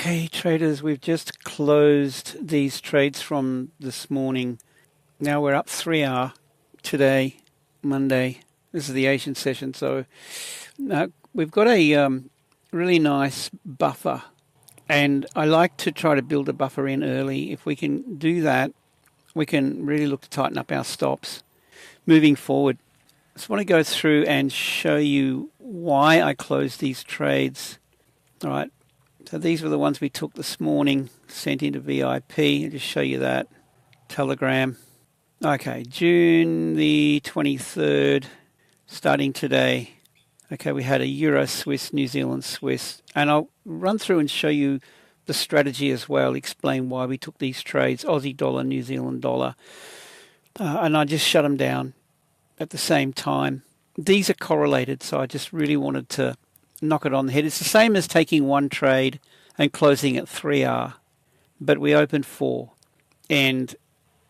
Okay, traders, we've just closed these trades from this morning. Now we're up 3R today, Monday. This is the Asian session, so we've got a really nice buffer, and I like to try to build a buffer in early. If we can do that, we can really look to tighten up our stops moving forward. I just want to go through and show you why I closed these trades. All right. So these were the ones we took this morning, sent into VIP. I'll just show you that. Telegram. Okay, June the 23rd, starting today. Okay, we had a Euro Swiss, New Zealand Swiss. And I'll run through and show you the strategy as well, explain why we took these trades, Aussie dollar, New Zealand dollar. And I just shut them down at the same time. These are correlated, so I just really wanted to knock it on the head. It's the same as taking one trade and closing at 3R, but we opened 4. And,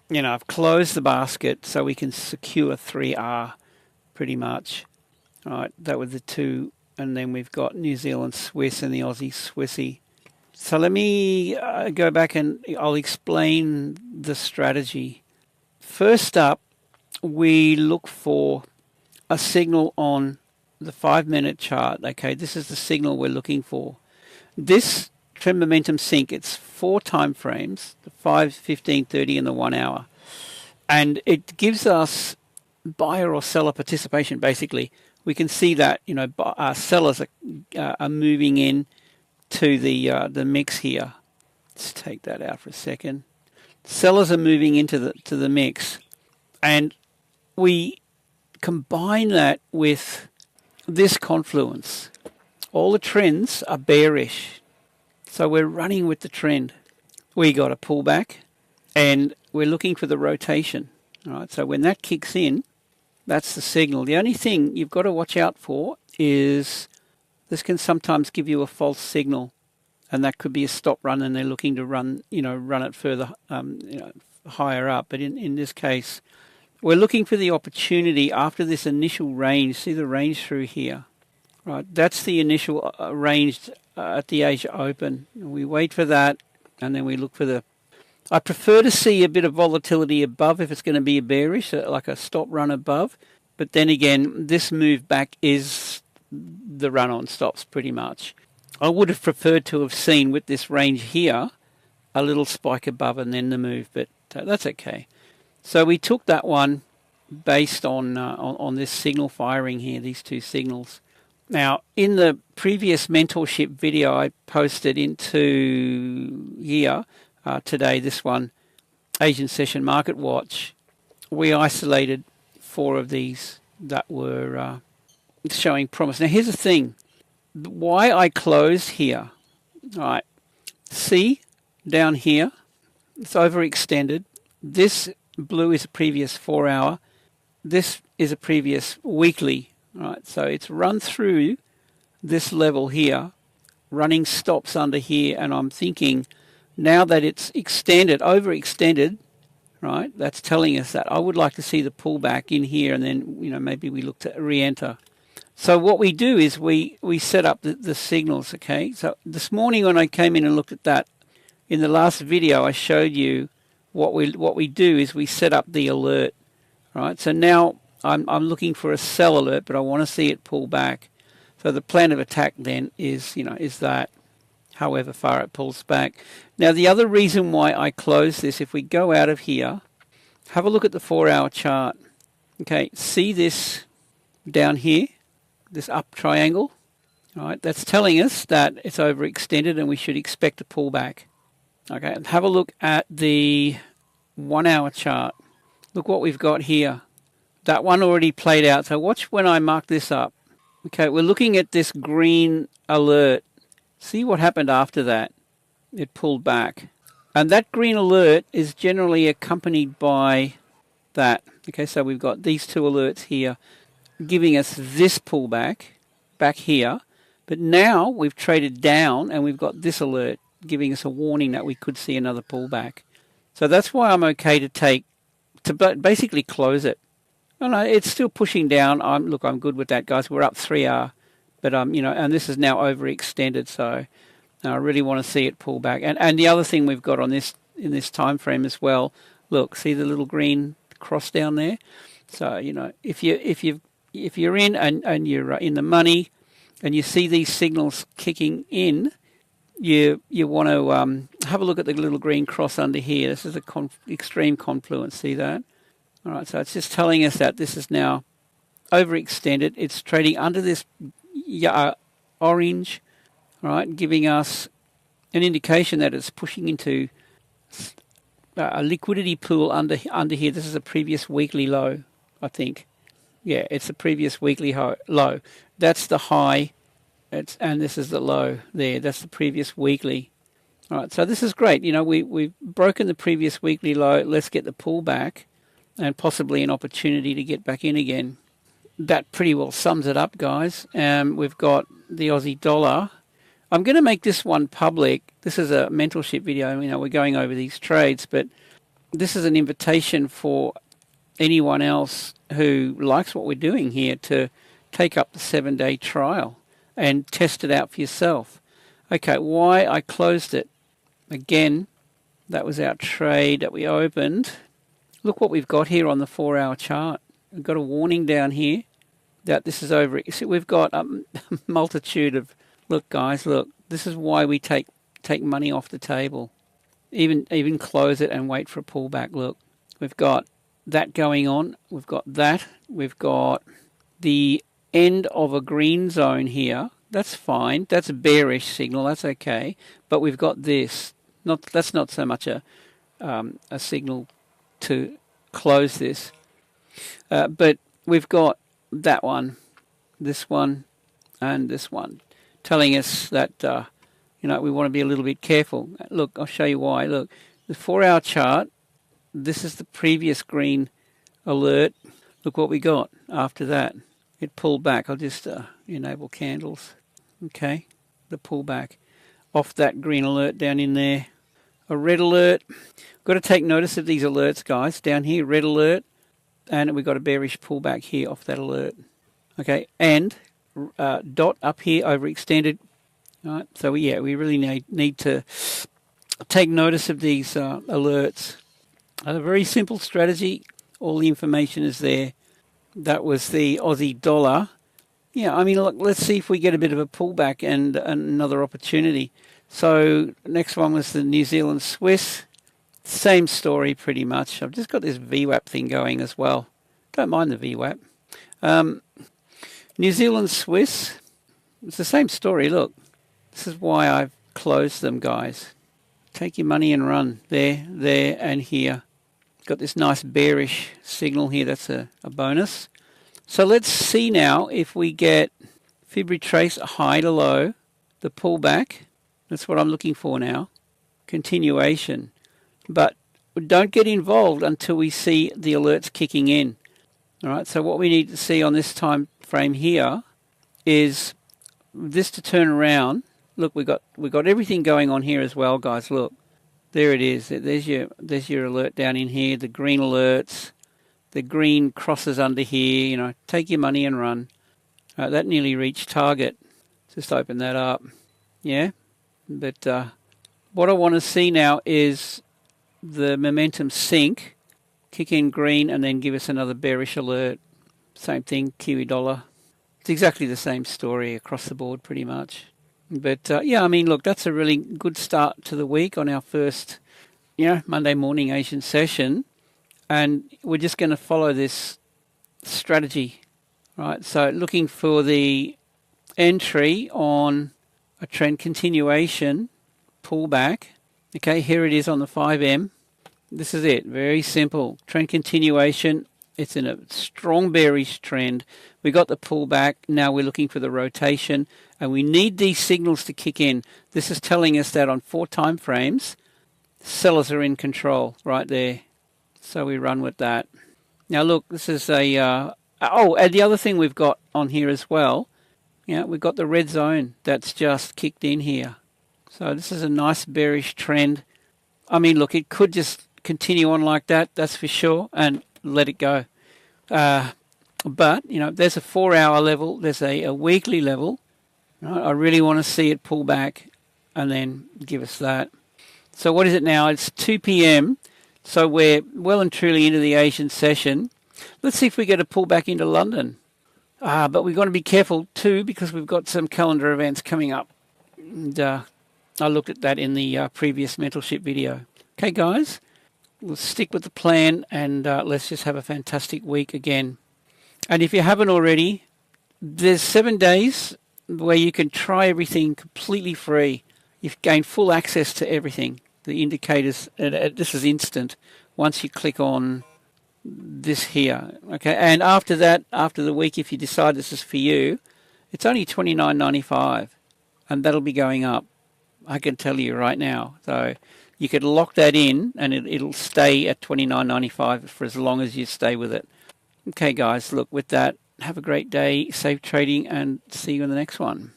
you know, I've closed the basket so we can secure 3R pretty much. All right, that was the 2. And then we've got New Zealand Swiss and the Aussie Swissy. So let me go back and I'll explain the strategy. First up, we look for a signal on the 5-minute chart. Okay, this is the signal we're looking for. This trend momentum sync, it's 4 time frames, the 5, 15, 30 and the 1 hour. And it gives us buyer or seller participation, basically. We can see that, you know, sellers are moving in to the mix here. Let's take that out for a second. Sellers are moving into the mix. And we combine that with this confluence. All the trends are bearish, so we're running with the trend. We got a pullback and we're looking for the rotation. All right, so when that kicks in, that's the signal. The only thing you've got to watch out for is this can sometimes give you a false signal, and that could be a stop run and they're looking to run it further higher up. But in this case, we're looking for the opportunity after this initial range. See the range through here, right? That's the initial range at the Asia Open. We wait for that, and then we look for the. I prefer to see a bit of volatility above if it's going to be a bearish, like a stop run above. But then again, this move back is the run on stops pretty much. I would have preferred to have seen with this range here a little spike above and then the move, but that's okay. So we took that one based on this signal firing here, these 2 signals. Now, in the previous mentorship video I posted into here today, this one, Asian Session Market Watch, we isolated 4 of these that were showing promise. Now, here's the thing. Why I closed here. All right, see down here, it's overextended. This blue is a previous 4 hour. This is a previous weekly. Right, so it's run through this level here, running stops under here, and I'm thinking now that it's extended, overextended, right, that's telling us that I would like to see the pullback in here, and then, you know, maybe we look to re-enter. So what we do is we set up the signals, okay? So this morning when I came in and looked at that, in the last video I showed you what we do is we set up the alert, right? So now I'm looking for a sell alert, but I want to see it pull back. So the plan of attack then is that, however far it pulls back. Now the other reason why I close this, if we go out of here, have a look at the 4-hour chart. Okay, see this down here, this up triangle? All right, that's telling us that it's overextended and we should expect a pullback. Okay, and have a look at the 1-hour chart. Look what we've got here. That one already played out. So watch when I mark this up. Okay, we're looking at this green alert. See what happened after that. It pulled back. And that green alert is generally accompanied by that. Okay, so we've got these 2 alerts here giving us this pullback back here. But now we've traded down and we've got this alert giving us a warning that we could see another pullback. So that's why I'm okay to basically close it. Oh, no, it's still pushing down. I'm good with that, guys. We're up 3R, but and this is now overextended. So Now I really want to see it pull back. And the other thing we've got on this in this time frame as well. Look, see the little green cross down there. So if you're in and you're in the money, and you see these signals kicking in, you want to have a look at the little green cross under here. This is a extreme confluence. See that? All right. So it's just telling us that this is now overextended. It's trading under this orange. All right, giving us an indication that it's pushing into a liquidity pool under here. This is a previous weekly low, I think. Yeah, it's a previous weekly low. That's the high, and this is the low there. That's the previous weekly. All right, so this is great. We've broken the previous weekly low. Let's get the pullback and possibly an opportunity to get back in again. That pretty well sums it up, guys. We've got the Aussie dollar. I'm going to make this one public. This is a mentorship video. We're going over these trades, but this is an invitation for anyone else who likes what we're doing here to take up the 7-day trial and test it out for yourself. Okay, why I closed it. Again, that was our trade that we opened. Look what we've got here on the 4-hour chart. We've got a warning down here that this is over. See, we've got a multitude of... Look, guys, look. This is why we take money off the table. Even close it and wait for a pullback. Look, we've got that going on. We've got that. We've got the end of a green zone here. That's fine. That's a bearish signal. That's okay. But we've got this. That's not so much a signal to close this. But we've got that one, this one, and this one, telling us that we want to be a little bit careful. Look, I'll show you why. Look, the 4-hour chart. This is the previous green alert. Look what we got after that. It pulled back. I'll just enable candles. Okay, the pullback off that green alert down in there. A red alert. Got to take notice of these alerts, guys. Down here, red alert, and we've got a bearish pullback here off that alert. Okay, and dot up here, overextended. All right, so we really need to take notice of these alerts. A very simple strategy. All the information is there. That was the Aussie dollar. Yeah, look, let's see if we get a bit of a pullback and another opportunity. So next one was the New Zealand Swiss. Same story pretty much. I've just got this VWAP thing going as well. Don't mind the VWAP. New Zealand Swiss, it's the same story. Look, this is why I've closed them, guys. Take your money and run. There, and here. Got this nice bearish signal here. That's a bonus. So let's see now if we get Fibonacci trace high to low, the pullback. That's what I'm looking for now. Continuation. But don't get involved until we see the alerts kicking in. All right, so what we need to see on this time frame here is this to turn around. Look, we got everything going on here as well, guys. Look, there it is. There's your alert down in here. The green alerts, the green crosses under here. Take your money and run. All right, that nearly reached target. Just open that up. Yeah, but what I want to see now is the momentum sink, kick in green, and then give us another bearish alert. Same thing, Kiwi dollar. It's exactly the same story across the board pretty much. But look, that's a really good start to the week on our first, Monday morning Asian session. And we're just going to follow this strategy, right? So looking for the entry on a trend continuation, pullback. Okay, here it is on the 5M. This is it. Very simple. Trend continuation. It's in a strong bearish trend. We got the pullback. Now we're looking for the rotation. And we need these signals to kick in. This is telling us that on 4 time frames, sellers are in control right there. So we run with that. Now look, this is and the other thing we've got on here as well, we've got the red zone that's just kicked in here. So this is a nice bearish trend. Look, it could just continue on like that, that's for sure, and let it go. But, there's a 4-hour level, there's a weekly level. Right? I really want to see it pull back and then give us that. So what is it now? It's 2 p.m. So we're well and truly into the Asian session. Let's see if we get a pull back into London. But we've got to be careful too, because we've got some calendar events coming up. And I looked at that in the previous mentorship video. Okay, guys, we'll stick with the plan, and let's just have a fantastic week again. And if you haven't already, there's 7 days where you can try everything completely free. You've gained full access to everything. The indicators, this is instant once you click on this here. Okay, and after that, after the week, if you decide this is for you, it's only $29.95, and that'll be going up. I can tell you right now. So you could lock that in, and it'll stay at $29.95 for as long as you stay with it. Okay, guys, look, with that, have a great day, safe trading, and see you in the next one.